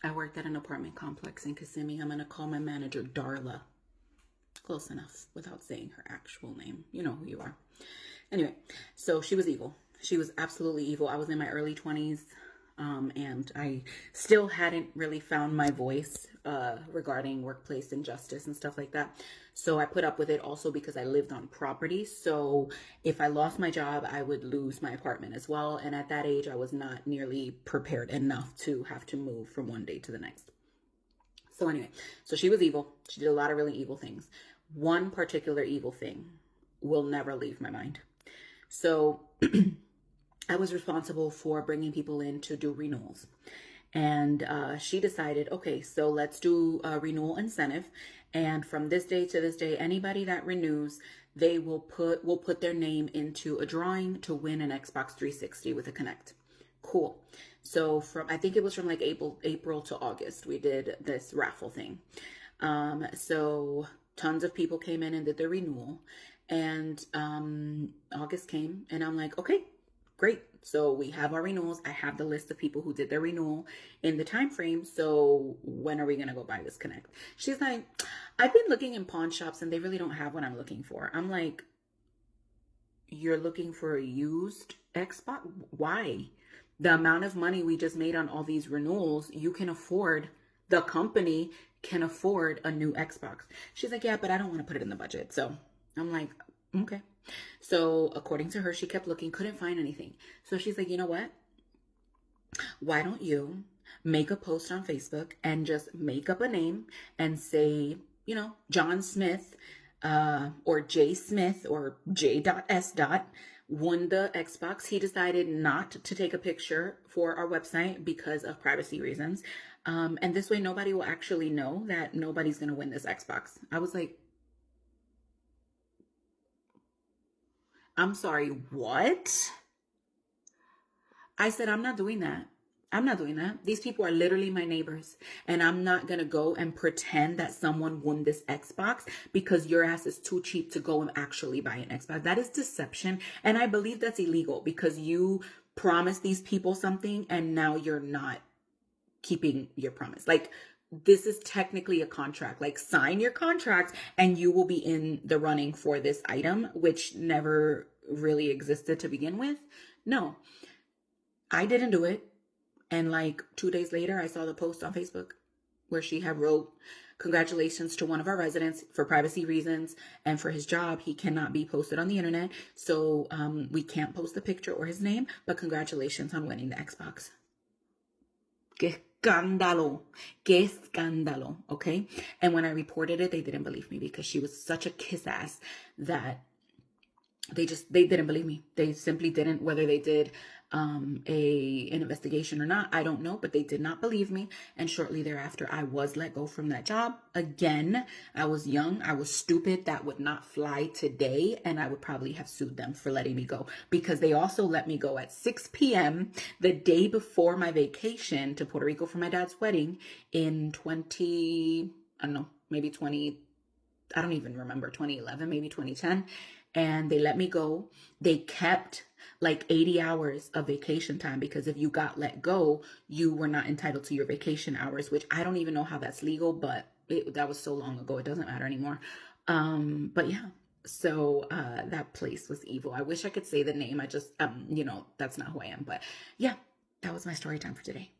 I worked at an apartment complex in Kissimmee. I'm going to call my manager Darla. Close enough without saying her actual name. You know who you are. Anyway, so she was evil. She was absolutely evil. I was in my early 20s, and I still hadn't really found my voice regarding workplace injustice and stuff like that. So I put up with it also because I lived on property. So if I lost my job, I would lose my apartment as well. And at that age, I was not nearly prepared enough to have to move from one day to the next. So anyway, so she was evil. She did a lot of really evil things. One particular evil thing will never leave my mind. So I was responsible for bringing people in to do renewals. And she decided, okay, so let's do a renewal incentive. And from this day to this day, anybody that renews, they will put their name into a drawing to win an Xbox 360 with a Kinect. Cool. So I think it was from like April to August, we did this raffle thing. So tons of people came in and did their renewal, and August came, and I'm like, okay, great. So we have our renewals. I have the list of people who did their renewal in the time frame. So when are we going to go buy this Kinect? She's like, I've been looking in pawn shops and they really don't have what I'm looking for. I'm like, you're looking for a used Xbox? Why? The amount of money we just made on all these renewals, you can afford, the company can afford a new Xbox. She's like, yeah, but I don't want to put it in the budget. So I'm like, okay. So according to her, she kept looking, couldn't find anything. So she's like, you know what? Why don't you make a post on Facebook and just make up a name and say, you know, John Smith or J Smith or J.S. won the Xbox. He decided not to take a picture for our website because of privacy reasons. And this way nobody will actually know that nobody's going to win this Xbox. I was like, I'm sorry, what? I said, I'm not doing that. I'm not doing that. These people are literally my neighbors. And I'm not going to go and pretend that someone won this Xbox because your ass is too cheap to go and actually buy an Xbox. That is deception. And I believe that's illegal because you promised these people something and now you're not keeping your promise. Like, this is technically a contract. Like, sign your contract and you will be in the running for this item, which never really existed to begin with. No, I didn't do it. And like 2 days later, I saw the post on Facebook where she had wrote, congratulations to one of our residents. For privacy reasons and for his job, he cannot be posted on the internet. So we can't post the picture or his name, but congratulations on winning the Xbox. Que escándalo, que escándalo, okay? And when I reported it, they didn't believe me because she was such a kiss ass that they didn't believe me. They simply didn't. Whether they did an investigation or not, I don't know, but they did not believe me. And shortly thereafter, I was let go from that job. Again, I was young, I was stupid. That would not fly today, and I would probably have sued them for letting me go because they also let me go at 6 p.m. the day before my vacation to Puerto Rico for my dad's wedding in 20, I don't know, maybe 20, I don't even remember, 2011, maybe 2010. And they let me go. They kept like 80 hours of vacation time because if you got let go, you were not entitled to your vacation hours, which I don't even know how that's legal, but that was so long ago. It doesn't matter anymore. But yeah, so that place was evil. I wish I could say the name. I just, you know, that's not who I am. But yeah, that was my story time for today.